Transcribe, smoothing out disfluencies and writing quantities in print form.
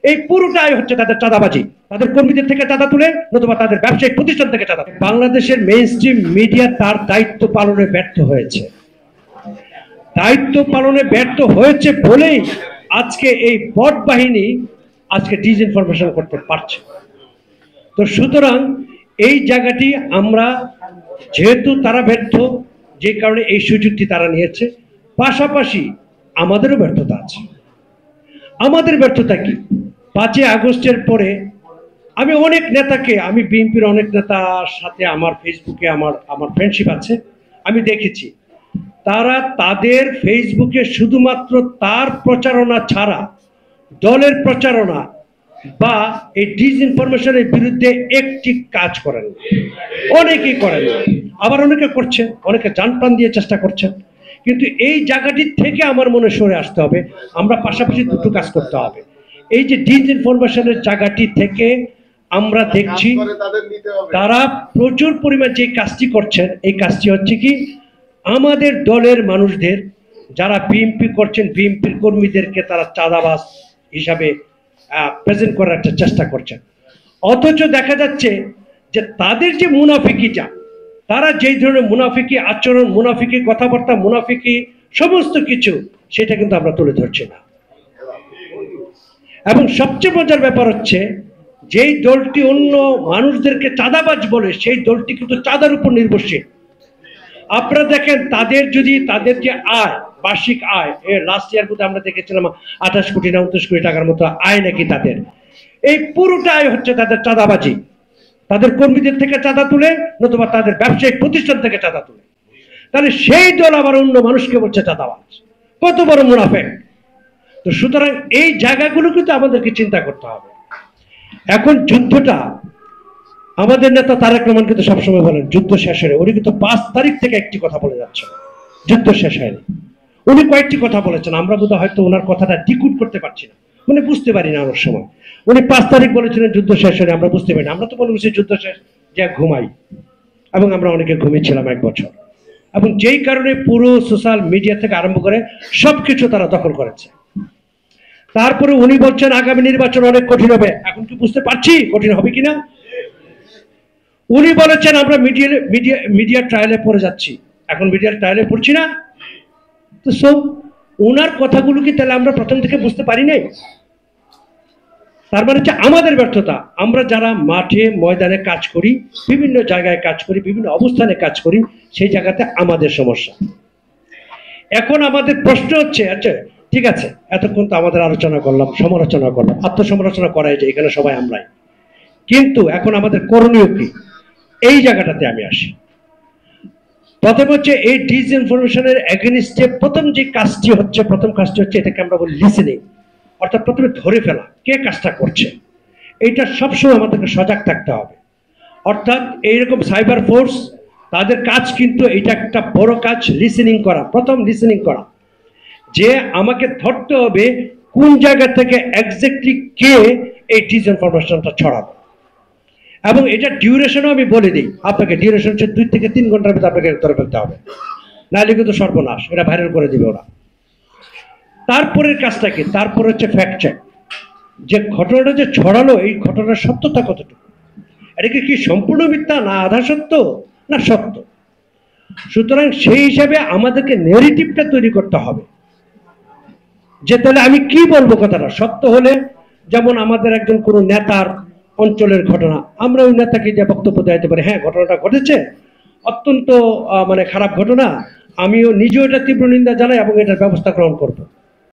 এই পুরোটাই হচ্ছে তাদের চাঁদাবাজি, তাদের কর্মীদের থেকে চাঁদা তুলে নতুবা তাদের ব্যবসায়িক প্রতিষ্ঠান থেকে চাঁদা। বাংলাদেশের মেইনস্ট্রিম মিডিয়া তার দায়িত্ব পালনে ব্যর্থ হয়েছে, দায়িত্ব পালনে ব্যর্থ হয়েছে বলেই আজকে এই বট বাহিনী আজকে ডিসইনফরমেশন করতে পারছে। তো সুতরাং এই জায়গাটি আমরা, যেহেতু তারা ব্যর্থ, যে কারণে এই সুযোগটি তারা নিয়েছে, পাশাপাশি আমাদেরও ব্যর্থতা আছে। আমাদের ব্যর্থতা কি? 5ই আগস্টের পরে আমি অনেক নেতাকে, আমি বিএনপির অনেক নেতার সাথে আমার ফেসবুকে আমার ফ্রেন্ডশিপ আছে, আমি দেখেছি তারা তাদের ফেসবুকে শুধুমাত্র তার প্রচারণা ছাড়া দলের প্রচারণা বা এই ডিসইনফরমেশনের বিরুদ্ধে একটি কাজ করেন, অনেকেই করেন, আবার অনেকে করছেন, অনেকে জান প্রাণ দিয়ে চেষ্টা করছেন। কিন্তু এই জায়গাটি থেকে আমার মনে সরে আসতে হবে, আমরা পাশাপাশি দুটো কাজ করতে হবে। এই যে ডিসইনফরমেশনের জায়গাটি থেকে আমরা দেখছি তারা প্রচুর পরিমাণ যে কাজটি করছেন, এই কাজটি হচ্ছে কি আমাদের দলের মানুষদের যারা বিএনপি করছেন, বিএনপির কর্মীদেরকে তারা চাঁদাবাজ হিসাবে প্রেজেন্ট করার একটা চেষ্টা করছেন। অথচ দেখা যাচ্ছে যে তাদের যে মুনাফিকিটা, তারা যেই ধরনের মুনাফিকি আচরণ, মুনাফিকি কথাবার্তা, মুনাফিকি সমস্ত কিছু, সেটা কিন্তু আমরা তুলে ধরছি না। এবং সবচেয়ে মজার ব্যাপার হচ্ছে যেই দলটি অন্য মানুষদেরকে চাঁদাবাজ বলে, সেই দলটি কিন্তু চাঁদার উপর নির্ভরশীল। আপনারা দেখেন তাদের যদি তাদের যে আয়, বার্ষিক আয়, লাস্ট ইয়ার মধ্যে আমরা দেখেছিলাম 28 কোটি না 29 কোটি টাকার মতো আয় নাকি তাদের। এই পুরোটাই হচ্ছে তাদের চাঁদাবাজি, তাদের কর্মীদের থেকে চাঁদা তুলে নতুবা তাদের ব্যবসায়িক প্রতিষ্ঠান থেকে চাঁদা তুলে। তাহলে সেই দল আবার অন্য মানুষকে বলছে চাঁদাবাজ, কত বড় মুনাফেক। তো সুতরাং এই জায়গাগুলো কিন্তু আমাদেরকে চিন্তা করতে হবে। এখন যুদ্ধটা, আমাদের নেতা তারেক রহমান কিন্তু সবসময় বলেন যুদ্ধ শেষ হয়নি। উনি কিন্তু 5 তারিখ থেকে একটি কথা বলে যাচ্ছেন, যুদ্ধ শেষ হয়নি। উনি কয়েকটি কথা বলেছেন, আমরা বোধহয় হয়তো ওনার কথাটা ডিকোড করতে পারছি না, মানে বুঝতে পারি না অনেক সময়। উনি 5 তারিখ বলেছিলেন যুদ্ধ শেষ হয়নি, আমরা বুঝতে পারি না। আমরা তো মনে করছি যুদ্ধ শেষ, যে ঘুমাই, এবং আমরা অনেকে ঘুমিয়েছিলাম 1 বছর। এবং যেই কারণে পুরো সোশ্যাল মিডিয়া থেকে আরম্ভ করে সবকিছু তারা দখল করেছে। তারপরে উনি বলছেন আগামী নির্বাচন অনেক কঠিন হবে। এখন কি বুঝতে পারছি কঠিন হবে কিনা? উনি বলেছেন আমরা মিডিয়া ট্রায়ালে পড়ে যাচ্ছি, এখন মিডিয়া ট্রায়ালে পড়ছি না। তো সব ওনার কথাগুলো কি তাহলে আমরা প্রথম থেকে বুঝতে পারি নাই? তার মানে হচ্ছে আমাদের ব্যর্থতা। আমরা যারা মাঠে ময়দানে কাজ করি, বিভিন্ন জায়গায় কাজ করি, বিভিন্ন অবস্থানে কাজ করি, সেই জায়গাতে আমাদের সমস্যা। এখন আমাদের প্রশ্ন হচ্ছে, আচ্ছা ঠিক আছে, এতক্ষণ তো আমাদের আলোচনা করলাম, সমালোচনা করলাম, আত্মসমালোচনা করাই যায়, এখানে সবাই আমরাই। কিন্তু এখন আমাদের করণীয় কি? এই জায়গাটাতে আমি আসি। প্রথম হচ্ছে এই ডিসইনফরমেশনের এগেইনস্টে প্রথম কাজটি হচ্ছে এটাকে আমরা বলি লিসেনিং, অর্থাৎ প্রথমে ধরে ফেলা কে কাজটা করছে। এইটা সবসময় আমাদেরকে সজাগ থাকতে হবে। অর্থাৎ এইরকম সাইবার ফোর্স, তাদের কাজ কিন্তু এটা একটা বড় কাজ, লিসেনিং করা, প্রথম লিসেনিং করা, যে আমাকে ধরতে হবে কোন জায়গা থেকে এক্স্যাক্টলি কে এই ডিসইনফরমেশনটা ছড়াবে। এবং এটা ডিউরেশনও আমি বলে দিই আপনাকে, ডিউরেশন হচ্ছে 2 থেকে 3 ঘন্টার ভিতরে আপনাকে ধরে ফেলতে হবে, নাহলে কিন্তু সর্বনাশ, এটা ভাইরাল করে দিবে ওরা। তারপরের কাজটা কি? তারপর হচ্ছে ফ্যাক্ট চেক, যে ঘটনাটা যে ছড়ালো এই ঘটনার সত্যতা কতটুকু, এটাকে কি সম্পূর্ণ মিথ্যা, না আধা সত্য, না সত্য। সুতরাং সেই হিসাবে আমাদেরকে নেগেটিভটা তৈরি করতে হবে, যে তাহলে আমি কি বলবো কথাটা সত্য হলে। যেমন আমাদের একজন কোনো নেতার অঞ্চলের ঘটনা, আমরা ওই নেতাকে যে বক্তব্য দিতে পারি, হ্যাঁ ঘটনাটা ঘটেছে, অত্যন্ত মানে খারাপ ঘটনা, আমিও নিজেও এটা তীব্র নিন্দা জানাই এবং এটার ব্যবস্থা গ্রহণ করবো।